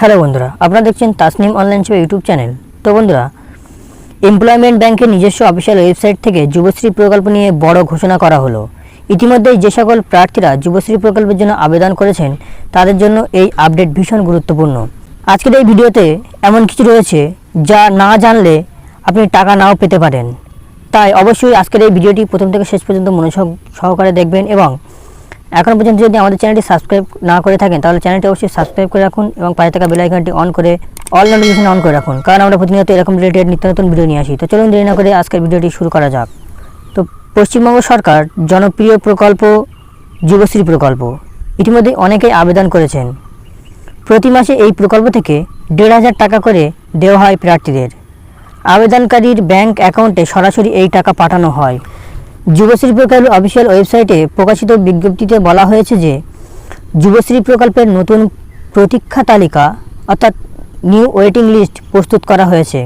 Hello বন্ধুরা, আপনারা দেখছেন তাসনিম অনলাইন সেবা ইউটিউব চ্যানেল। তো বন্ধুরা, এমপ্লয়মেন্ট ব্যাংকের নিজস্ব অফিসিয়াল ওয়েবসাইট থেকে যুবশ্রী প্রকল্প নিয়ে বড় ঘোষণা করা হলো। ইতিমধ্যেই যে সকল প্রার্থীরা যুবশ্রী প্রকল্পের জন্য আবেদন করেছেন তাদের জন্য এই আপডেট ভীষণ গুরুত্বপূর্ণ। আজকের এই ভিডিওতে এমন কিছু রয়েছে যা না জানলে আপনি টাকা নাও পেতে পারেন। তাই অবশ্যই আজকের এই ভিডিওটি প্রথম থেকে শেষ পর্যন্ত মনোযোগ সহকারে দেখবেন এবং এখন পর্যন্ত যদি আমাদের চ্যানেলটি সাবস্ক্রাইব না করে থাকেন তাহলে চ্যানেলটি অবশ্যই সাবস্ক্রাইব করে রাখুন এবং পাশে থাকা বেল আইকনটি অন করে অল নোটিফিকেশন অন করে রাখুন, কারণ আমরা প্রতিনিয়ত এরকম রিলেটেড নিত্য নতুন ভিডিও নিয়ে আসি। তো চলুন দেরি না করে আজকের ভিডিওটি শুরু করা যাক। তো পশ্চিমবঙ্গ সরকার জনপ্রিয় প্রকল্প যুবশ্রী প্রকল্প ইতিমধ্যে অনেকেই আবেদন করেছেন। প্রতি মাসে এই প্রকল্প থেকে 1,500 টাকা করে দেওয়া হয় প্রার্থীদের। আবেদনকারীর ব্যাংক অ্যাকাউন্টে সরাসরি এই টাকা পাঠানো হয়। যুবশ্রী প্রকল্পের অফিসিয়াল ওয়েবসাইটে প্রকাশিত বিজ্ঞপ্তিতে বলা হয়েছে যে যুবশ্রী প্রকল্পের নতুন প্রতীক্ষা তালিকা অর্থাৎ নিউ ওয়েটিং লিস্ট প্রস্তুত করা হয়েছে।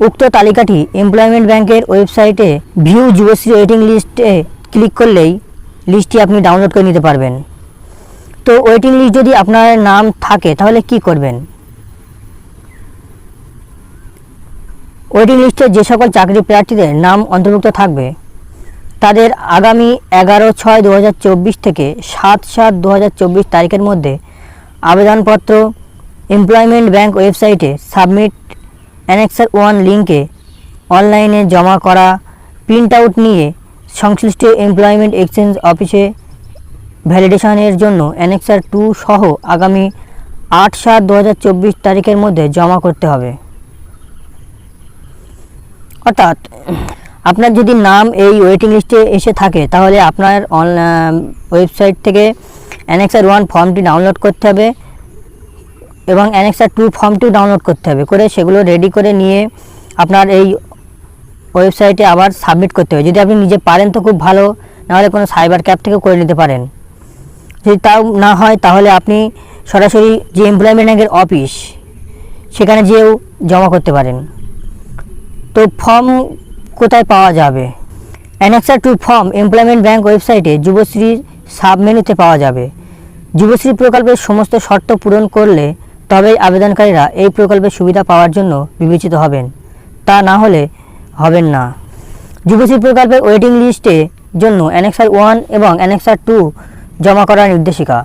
উক্ত তালিকাটি এমপ্লয়মেন্ট ব্যাংকের ওয়েবসাইটে ভিউ যুবশ্রী ওয়েটিং লিস্টে ক্লিক করলেই লিস্টটি আপনি ডাউনলোড করে নিতে পারবেন। তো ওয়েটিং লিস্ট যদি আপনার নাম থাকে তাহলে কি করবেন? ওয়েটিং লিস্টে যে সকল চাকরি প্রার্থীদের নাম অন্তর্ভুক্ত থাকবে তাদের আগামী 11/6/2024 থেকে 7/7/2024 তারিখের মধ্যে আবেদনপত্র এমপ্লয়মেন্ট ব্যাংক ওয়েবসাইটে সাবমিট অ্যানেক্সার 1 লিঙ্কে অনলাইনে জমা করা প্রিন্ট আউট নিয়ে সংশ্লিষ্ট এমপ্লয়মেন্ট এক্সচেঞ্জ অফিসে ভ্যালিডেশনের জন্য অ্যানেক্সার 2 সহ আগামী 8/7/2024 তারিখের মধ্যে জমা করতে হবে। অর্থাৎ আপনার যদি নাম এই ওয়েটিং লিস্টে এসে থাকে তাহলে আপনার ওয়েবসাইট থেকে অ্যানেক্সার 1 ফর্মটি ডাউনলোড করতে হবে এবং অ্যানেক্সার 2 ফর্মটিও ডাউনলোড করতে হবে, করে সেগুলো রেডি করে নিয়ে আপনার এই ওয়েবসাইটে আবার সাবমিট করতে হবে। যদি আপনি নিজে পারেন তো খুব ভালো, নাহলে কোনো সাইবার ক্যাফ থেকে করে নিতে পারেন। যদি তাও না হয় তাহলে আপনি সরাসরি যে এমপ্লয়মেন্ট ব্যাংকের অফিস সেখানে যেয়েও জমা করতে পারেন। তো ফর্ম কোথায় পাওয়া যাবে? অ্যানেক্সার 2 ফর্ম এমপ্লয়মেন্ট ব্যাংক ওয়েবসাইটে যুবশ্রীর সাব মেনুতে পাওয়া যাবে। যুবশ্রী প্রকল্পের সমস্ত শর্ত পূরণ করলে তবেই আবেদনকারীরা এই প্রকল্পের সুবিধা পাওয়ার জন্য বিবেচিত হবেন, তা না হলে হবেন না। যুবশ্রী প্রকল্পের ওয়েটিং লিস্টে জন্য অ্যানেক্সার 1 এবং অ্যানেক্সার 2 জমা করার নির্দেশিকা।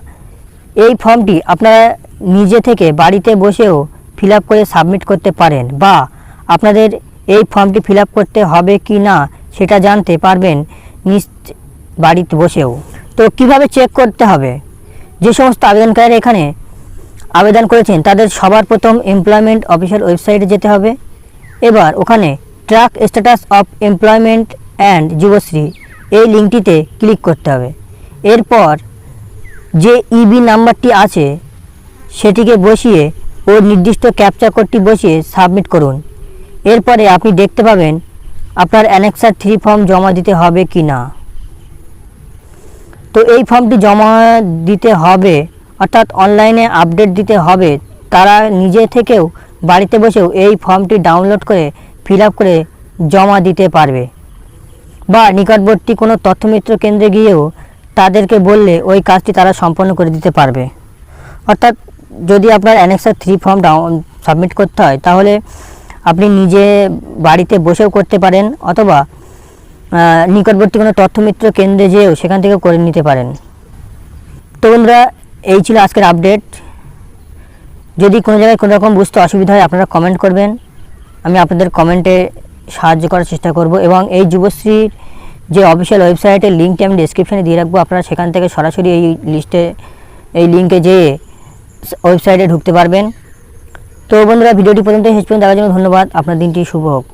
এই ফর্মটি আপনারা নিজে থেকে বাড়িতে বসেও ফিল আপ করে সাবমিট করতে পারেন, বা আপনাদের এই ফর্মটি ফিল আপ করতে হবে কি না সেটা জানতে পারবেন নিজ বাড়িতে বসেও। তো কিভাবে চেক করতে হবে? যে সমস্ত আবেদনকারীরা এখানে আবেদন করেছেন তাদের সবার প্রথম এমপ্লয়মেন্ট অফিসিয়াল ওয়েবসাইটে যেতে হবে। এবার ওখানে track status of employment and Yuvashree এই লিঙ্কটিতে ক্লিক করতে হবে। এরপর যে ইবি নাম্বারটি আছে সেটিকে বসিয়ে ও নির্দিষ্ট ক্যাপচা কোডটি বসিয়ে সাবমিট করুন। এরপরে আপনি দেখতে পাবেন আপনার অ্যানেক্সার 3 ফর্ম জমা দিতে হবে কি না। তো এই ফর্মটি জমা দিতে হবে, অর্থাৎ অনলাইনে আপডেট দিতে হবে। তারা নিজে থেকেও বাড়িতে বসেও এই ফর্মটি ডাউনলোড করে ফিল আপ করে জমা দিতে পারবে, বা নিকটবর্তী কোনো তথ্যমিত্র কেন্দ্রে গিয়েও তাদেরকে বললে ওই কাজটি তারা সম্পন্ন করে দিতে পারবে। অর্থাৎ যদি আপনার অ্যানেক্সার 3 ফর্ম সাবমিট করতে হয় তাহলে আপনি নিজে বাড়িতে বসেও করতে পারেন, অথবা নিকটবর্তী কোনো তথ্যমিত্র কেন্দ্রে যেয়েও সেখান থেকে করে নিতে পারেন। তো বন্ধুরা, এই ছিল আজকের আপডেট। যদি কোনো জায়গায় কোনো রকম বুঝতে অসুবিধা হয় আপনারা কমেন্ট করবেন, আমি আপনাদের কমেন্টে সাহায্য করার চেষ্টা করব। এবং এই যুবশ্রীর যে অফিসিয়াল ওয়েবসাইটের লিঙ্কটি আমি ডেসক্রিপশানে দিয়ে রাখবো, আপনারা সেখান থেকে সরাসরি এই লিঙ্কে যেয়ে ওয়েবসাইটে ঢুকতে পারবেন। তো বন্ধুরা, ভিডিওটি পর্যন্ত শেষ পর্যন্ত দেখার জন্য ধন্যবাদ। আপনার দিনটি শুভ হোক।